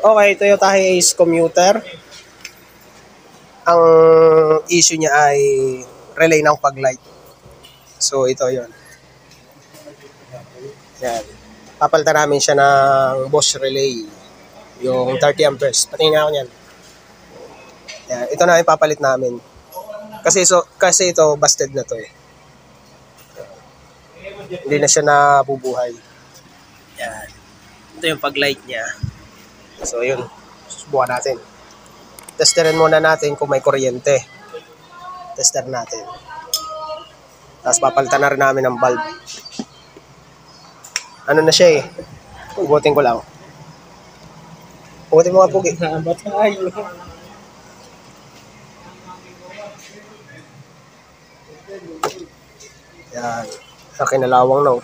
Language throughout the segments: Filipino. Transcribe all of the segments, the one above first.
Okay, Toyota Hiace commuter. Ang issue niya ay relay ng fog light. So ito yon. Yan. Papalitan namin siya ng Bosch relay. Yung 30 amperes. Patingin ako niyan. Yan. Ito na yung papalit namin. Kasi ito busted na to eh. Hindi na siya nabubuhay. Yan. Ito yung fog light niya. So yun. Susubukan natin. Testerin muna natin kung may kuryente. Tester natin. Tapos papalitan na rin namin ng bulb. Ano na siya eh. Ugutin ko lang. Ugutin mo nga pugi. Ba't tayo? Yan. Sa kinalawang no.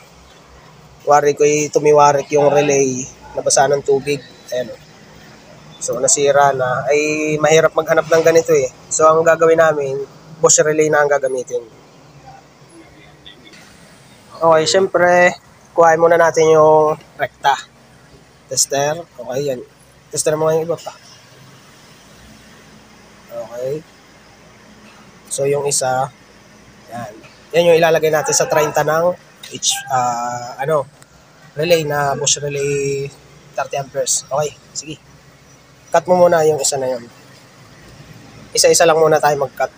Wari ko tumiwarik yung relay. Nabasa ng tubig. Ayan o. So nasira na. Ay mahirap maghanap ng ganito eh. So ang gagawin namin, Bosch relay na ang gagamitin. Okay, syempre, kuhain muna natin yung rekta. Tester. Okay, yan. Tester mo nga yung iba pa. Okay. So yung isa, yan. Yan yung ilalagay natin sa 30 ng relay na Bosch relay 30 amperes. Okay, sige. Cut mo muna yung isa na yun. Isa-isa lang muna tayo mag-cut.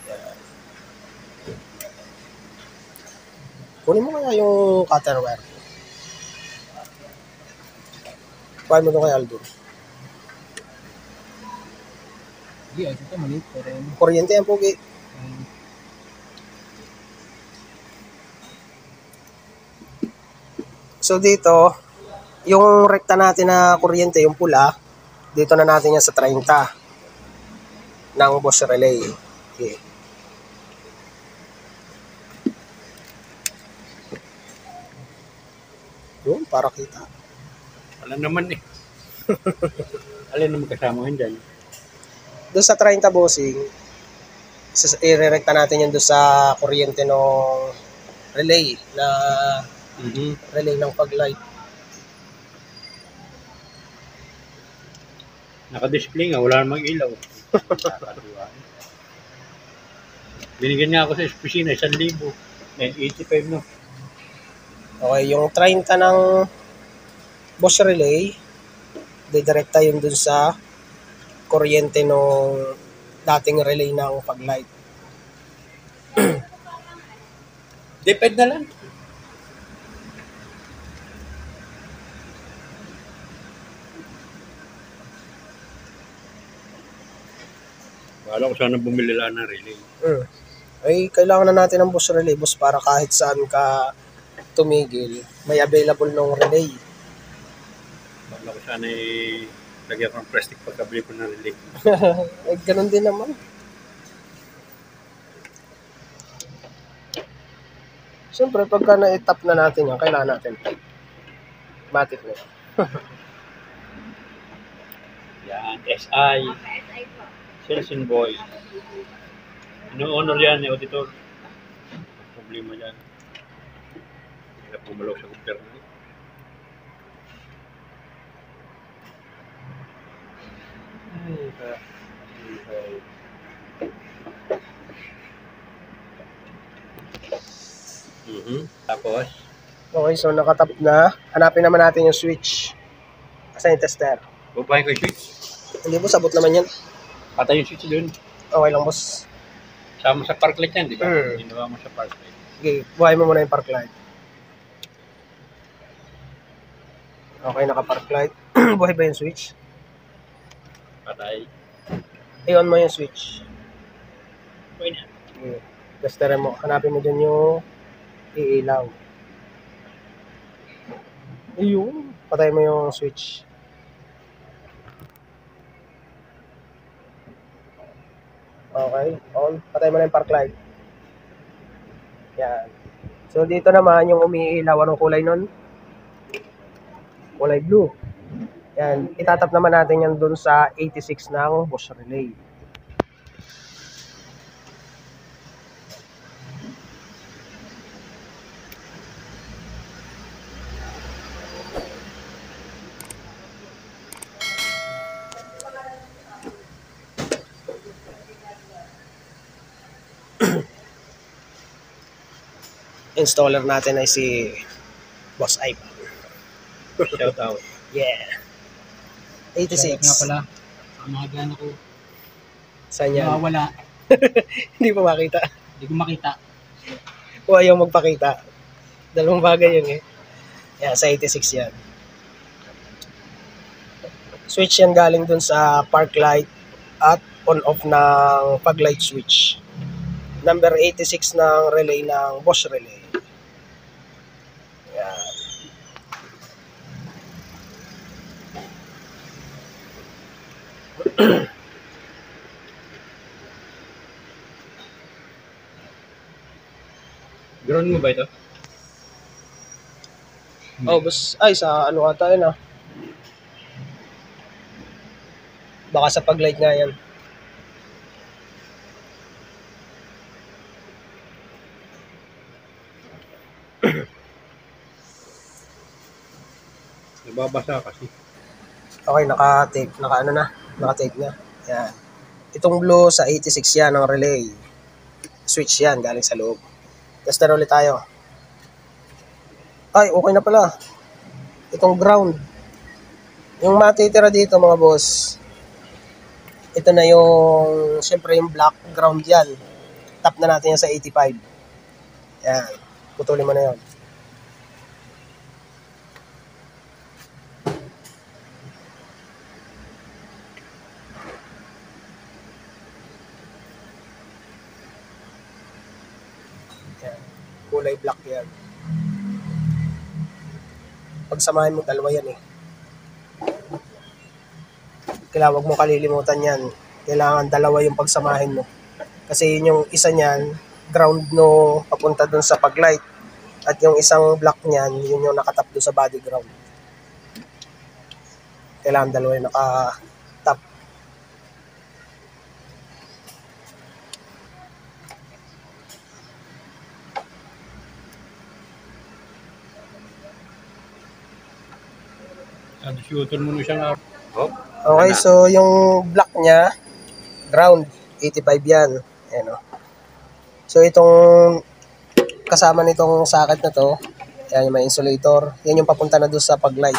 Yan. Kunin mo kaya yung cutter wire. Kuhain mo doon kay Aldo. Hindi, ito maliit. Kuryente yan, Pogi. So dito, yung rekta natin na kuryente, yung pula, dito na natin yan sa 30 ng Bosch relay. Okay. Yun, para kita. Wala naman eh. Alin naman kasama yun dyan? Doon sa 30 bossing, i-rekta natin yan doon sa kuryente ng relay na relay ng fog light. Naka-display nga, wala namang ilaw. Binigyan niya ako sa opisina, 1,000. 985 no. Okay, yung 30 ng Bosch relay, didirekta yun dun sa kuryente nung dating relay ng fog light. Depend na lang. Wala ko sana bumili lang ng relay. Ay, kailangan na natin ng Bosch relay, boss, para kahit saan ka tumigil, may available ng relay. Wala ko sana lagyan ko ng plastic pagkabili ko ng relay. Ay, ganun din naman. Siyempre, pagka na-tap na natin yan, kailangan natin type. Matic na. Yan, SI. Sales invoice. Ino-honor yan, auditor. Problema yan. Kaya pumalaw sa gobyerno. Tapos? Okay, so nakatap na. Hanapin naman natin yung switch. Asan yung tester? Bubahin ko yung switch. Hindi po, sabot naman yan. Patay yung switch doon. Okay lang, boss. Sama sa park light yan, di ba? Ginawa mo sa park light. Okay, buhay mo muna yung park light. Okay, naka-park light. Buhay ba yung switch? Patay. I-on mo yung switch. Buhay na. Okay. Testerin mo. Hanapin mo dyan yung iilaw. Ayun. Patay mo yung switch. Okay, on. Patay mo na yung park light. Yan. So dito naman yung umiilaw, anong kulay nun? Kulay blue. Yan. Itatap naman natin yan dun sa 86 ng Bosch relay. installer natin ay si Boss Ivan. Shout out. Yeah. Shoutout 86. nga pala sa mga gano ko. Saan yan? Nawawala. Hindi pa makita. Hindi ko makita. O ayaw magpakita. Dalawang bagay yun eh. Yeah, sa 86 yan. Switch yan galing dun sa park light at on-off ng pag-light switch. Number 86 ng relay ng Bosch Relay. Yan. Ground mo ba ito? Oh, bus, ay sa ano ata yun ah. Baka sa pag-light nga yan. Nababasa kasi. Okay, naka-tape, naka-tape na. Yan. Itong blue sa 86 yan ang relay. Switch yan galing sa loob. Tester ulit tayo. Ay, okay na pala. Itong ground. Yung matitira dito mga boss. Ito na yung, siyempre yung black ground yan. Tap na natin yan sa 85. Yan. Putulin mo na yun. Yan. Kulay black yan. Pagsamahin mo, dalawa yan eh. Kailangan wag mo kalilimutan yan. Kailangan dalawa yung pagsamahin mo. Kasi yun yung isa niyan, ground no papunta dun sa pag-light. At yung isang block niyan, yun yung nakatap dun sa body ground. Kailangan dalawa yung nakatap. Shooter mo na siyang oh. Okay, so yung block niya, ground, 85 yan. Ayan o. So itong kasama nitong socket na to, yan yung may insulator, yan yung papunta na doon sa pag-light.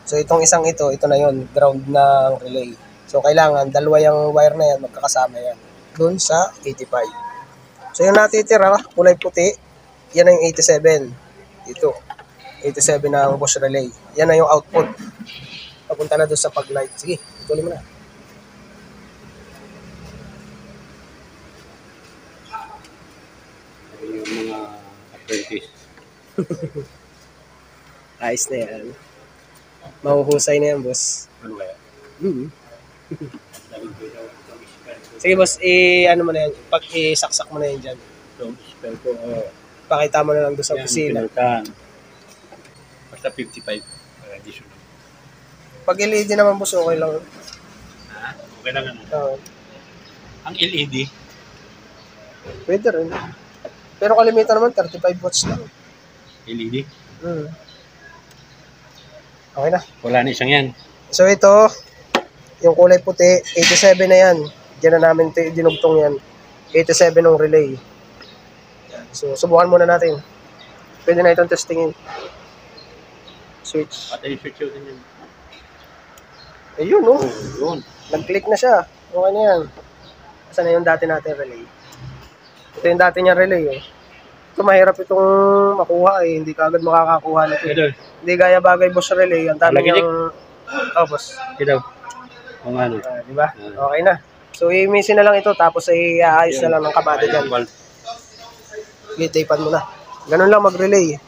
So itong isang ito na yon ground ng relay. So kailangan, dalawa yung wire na yan, magkakasama yan. Doon sa 85. So yung natitira, kulay puti, yan na yung 87. Ito, 87 ng Bosch Relay. Yan na yung output. Papunta na doon sa pag-light. Sige, ituloy mo na. Yung mga apprentice. Ayos na yan. Mahuhusay na yan, boss. Ano kaya? Sige, boss, ano mo na yan. Pag isaksak mo na yan dyan. So, spell ko, Pakita mo na lang doon sa yan, opisina. pinulkan. Basta 55. Additional. Pag LED naman, boss, okay lang. Ha? Okay lang ano. Oo. Ang LED, Pwede rin. Pero kalimitan naman, 35 watts lang. LED, Okay na. wala na isang yan. So ito, yung kulay puti, 87 na yan. Diyan na namin dinugtong yan. 87 ng relay. So subukan muna natin. Pwede na itong testingin. Switch. At i-switch yun din yan. Ayun, no? Yun. Nag-click na siya. Okay na yan. Saan na yung dati natin relay? Ito yung dati niyang relay, eh. Ito mahirap itong makuha, eh. Hindi ka agad makakakuha nito. Ito. Hindi gaya bagay Bosch Relay. Ang dami Nagilik. niyang... Oh, boss. Ito. Kung ano. Di ba? Okay na. So, i-misin na lang ito. Tapos, i-aayos na lang ng kabado dyan. I-tapean mo na. Ganun lang mag-relay.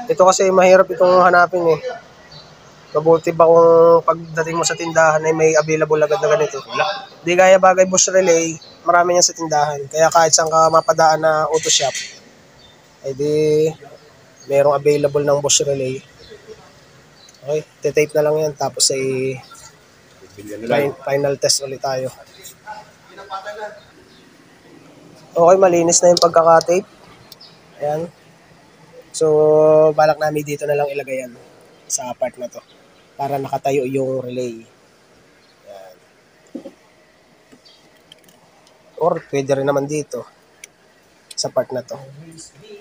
Ito kasi mahirap itong hanapin, eh. Mabuti ba kung pagdating mo sa tindahan ay may available agad na ganito? Wala. Di gaya bagay Bosch Relay, marami yan sa tindahan. Kaya kahit saan ka mapadaan na auto shop, ay di merong available ng Bosch Relay. Okay, titape na lang yan. Tapos ay Bilyan na lang. final test ulit tayo. Okay, malinis na yung pagkaka-tape. Ayan. So, balak namin dito na lang ilagay yan sa part na to para nakatayo yung relay. Ayan. Or pwede rin naman dito. sa part na to.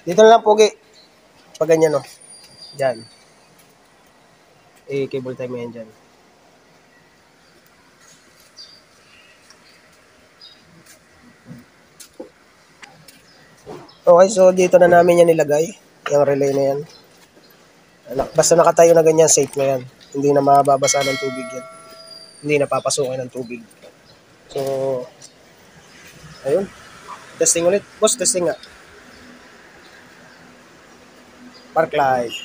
Dito na lang, Pogi. Pag ganyan, no. Diyan. Cable tie mo yan dyan. Okay, so dito na namin yan nilagay. Yung relay na yan. Basta nakatayo na ganyan, safe na yan. Hindi na mababasa ng tubig yan. Hindi na papasukin ng tubig. So, ayun. Testing ulit. Boss, testing nga. Park light.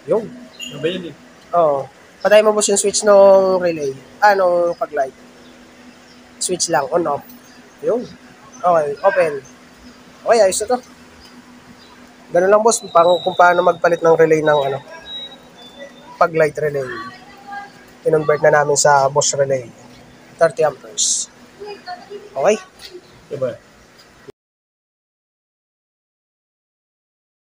Yun. Ano ba yun eh? Oo. Patay mo boss yung switch ng relay. Nung pag light. Switch lang, on off. Yun. Okay, open. Okay, ayos na to. Ganun lang boss, kung paano magpalit ng relay ng pag light relay. Kinonvert na namin sa Bosch relay. 30 amperes. Okay? Diba?